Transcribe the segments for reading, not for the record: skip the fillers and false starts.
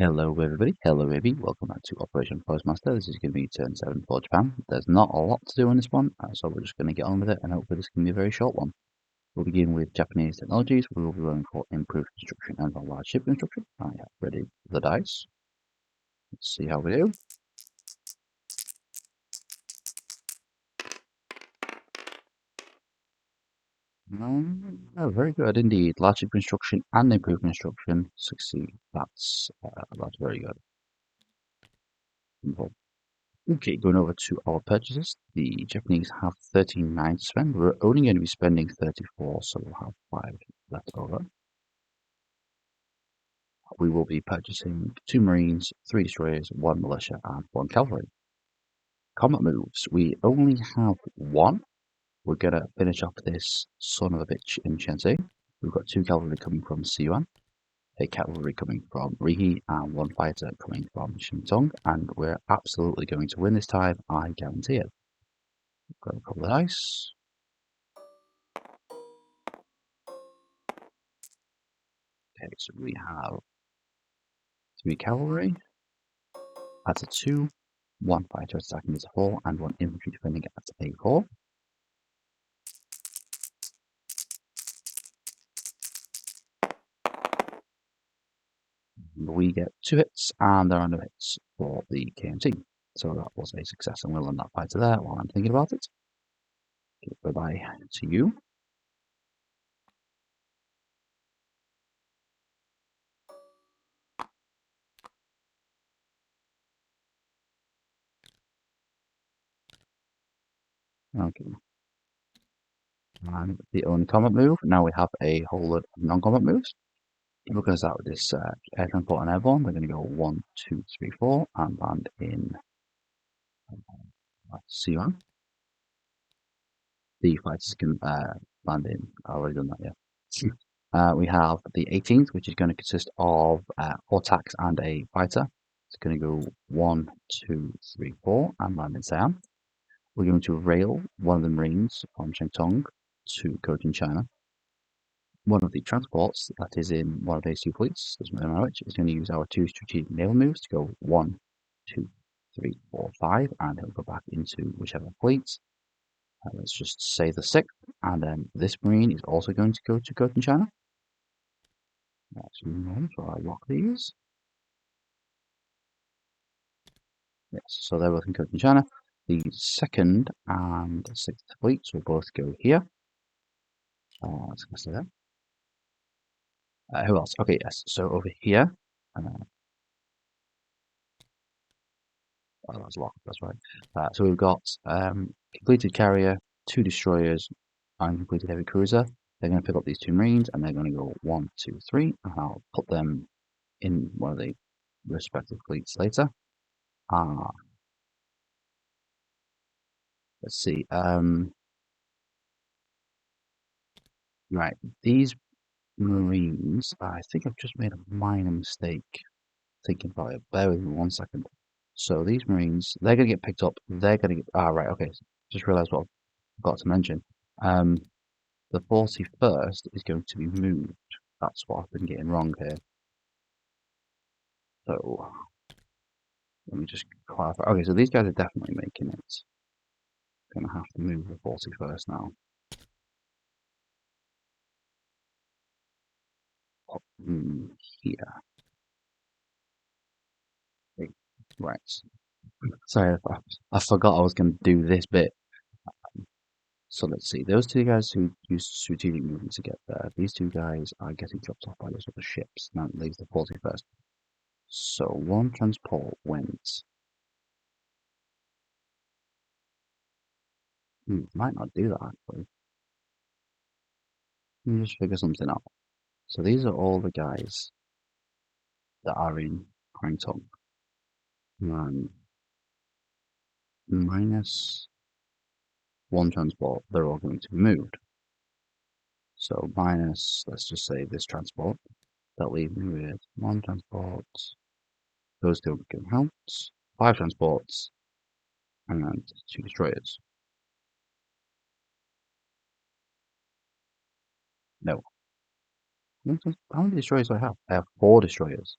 Hello everybody, hello baby, welcome back to Operation Postmaster. This is going to be turn 7 for Japan. There's not a lot to do on this one, so we're just going to get on with it and hopefully this can be a very short one. We'll begin with Japanese technologies. We will be running for improved construction and a large ship construction. I have ready the dice. Let's see how we do. Oh, very good indeed. Large ship construction and improved construction succeed. That's very good. Okay, going over to our purchases. The Japanese have 39 to spend. We're only going to be spending 34, so we'll have 5 left over. We will be purchasing 2 Marines, 3 Destroyers, 1 Militia, and 1 Cavalry. Combat moves. We only have 1. We're going to finish off this son of a bitch in Shenzhen. We've got 2 Cavalry coming from Sichuan, a Cavalry coming from Rihi, and 1 Fighter coming from Shintong, and we're absolutely going to win this time, I guarantee it. Got a couple of dice. Okay, so we have 3 cavalry, that's a 2, 1 fighter attacking as a 4, and 1 infantry defending at a 4. We get 2 hits, and there are no hits for the KMT. So that was a success, and we'll end that fighter there while I'm thinking about it. Okay, bye-bye to you. Okay. And the only combat move, now we have a whole lot of non-combat moves. We're going to start with this air transport and airborne. We're going to go 1, 2, 3, 4, and land in Sichuan. The fighters can land in. I've already done that, yeah. We have the 18th, which is going to consist of 4 tanks and a fighter. It's going to go 1, 2, 3, 4, and land in Siam. We're going to rail one of the Marines from Shentong to Cochin, China. One of the transports that is in one of these 2 fleets, doesn't matter which, is going to use our 2 strategic naval moves to go 1, 2, 3, 4, 5, and it'll go back into whichever fleet. Let's just say the 6th, and then this Marine is also going to go to Cochin, China. That's normal, so I lock these. Yes, so they're both in Cochin, China. The 2nd and 6th fleets will both go here. Let's go say that. Who else? Okay, yes, so over here. Oh, that's locked, that's right. So we've got completed carrier, 2 destroyers, and completed heavy cruiser. They're going to pick up these 2 Marines, and they're going to go 1, 2, 3, and I'll put them in one of the respective fleets later. Let's see. Right, these Marines, I think I've just made a minor mistake thinking about it. Bear with me 1 second. So these Marines, they're going to get picked up. They're going to get... right, okay. Just realised what I forgot to mention. The 41st is going to be moved. That's what I've been getting wrong here. So, let me just clarify. Okay, so these guys are definitely making it. Going to have to move the 41st now. Pop them here. Okay, right. Sorry, I forgot I was going to do this bit. So let's see. Those 2 guys who use strategic movement to get there, these 2 guys are getting dropped off by those other ships. Now it leaves the 41st. So 1 transport went. Might not do that actually. Let me just figure something out. So these are all the guys that are in Kwangtung. And minus 1 transport, they're all going to be moved. So minus, let's just say this transport, that leaves me with 1 transport, those 2 can help, 5 transports, and 2 destroyers. No. How many destroyers do I have? I have 4 destroyers.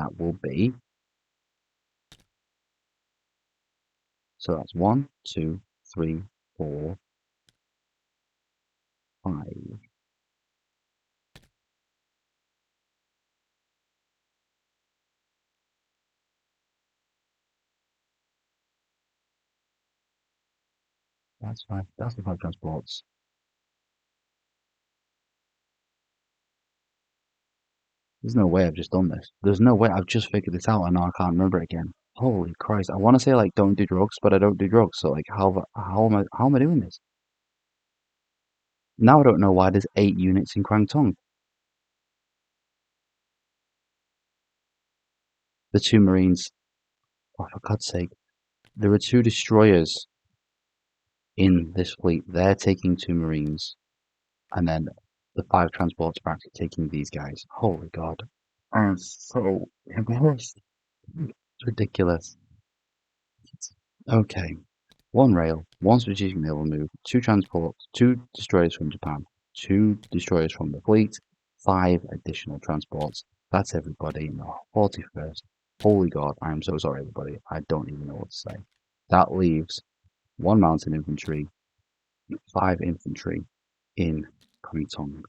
that will be, so that's 1, 2, 3, 4, 5. That's 5. That's the 5 transports. There's no way I've just done this. There's no way I've just figured this out and now I can't remember it again. Holy Christ! I want to say like don't do drugs, but I don't do drugs. So like how am I doing this? Now I don't know why there's 8 units in Kwang Tung. The 2 Marines. Oh, for God's sake! There are 2 destroyers in this fleet. They're taking 2 Marines, and then the 5 transports are actually taking these guys. Holy God! I'm so embarrassed. It's ridiculous. Okay. 1 rail, 1 strategic naval move, 2 transports, 2 destroyers from Japan, 2 destroyers from the fleet, 5 additional transports. That's everybody in the 41st. Holy God, I am so sorry, everybody. I don't even know what to say. That leaves 1 mountain infantry, 5 infantry in Kwangtung.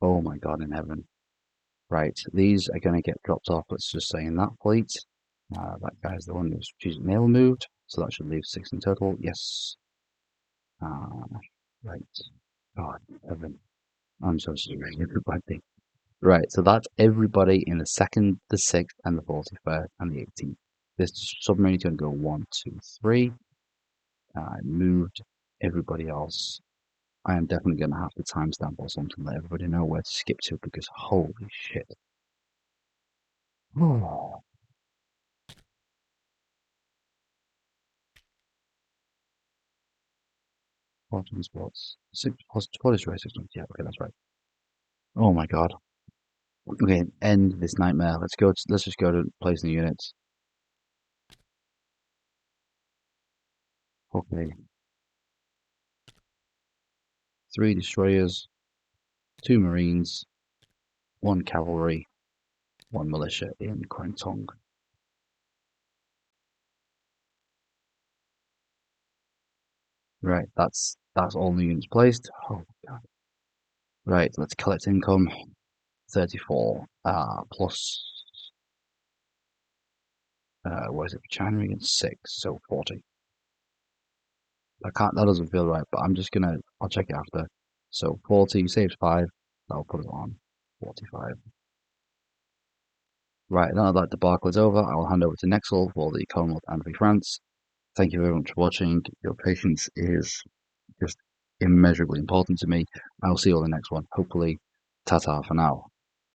Oh my God in heaven. Right, these are going to get dropped off, let's just say, in that fleet. That guy's the one who's strategic naval moved, so that should leave 6 in total. Yes. Right. God, heaven. I'm so sorry, everybody. Right, so that's everybody in the 2nd, the 6th, and the 41st, and the 18th. This submarine's going to go 1, 2, 3. I moved everybody else. I am definitely going to have to timestamp or something, let everybody know where to skip to, because holy shit. Oh. Quantum sports. 6 plus what is race 6 months? Yeah, okay, that's right. Oh my God. Okay, end this nightmare. Let's just go to placing the units. Okay. 3 destroyers, 2 marines, 1 cavalry, 1 militia in Kwangtung. Right, that's all the units placed. Oh God. Right, let's collect income. 34 plus what is it for China again? 6, so 40. That doesn't feel right, but I'll check it after. So 40 saves 5, I'll put it on 45. Right, now that debacle is over, I will hand over to Nexel for the Commonwealth and Free France. Thank you very much for watching. Your patience is just immeasurably important to me. I'll see you on the next one. Hopefully, ta-ta for now.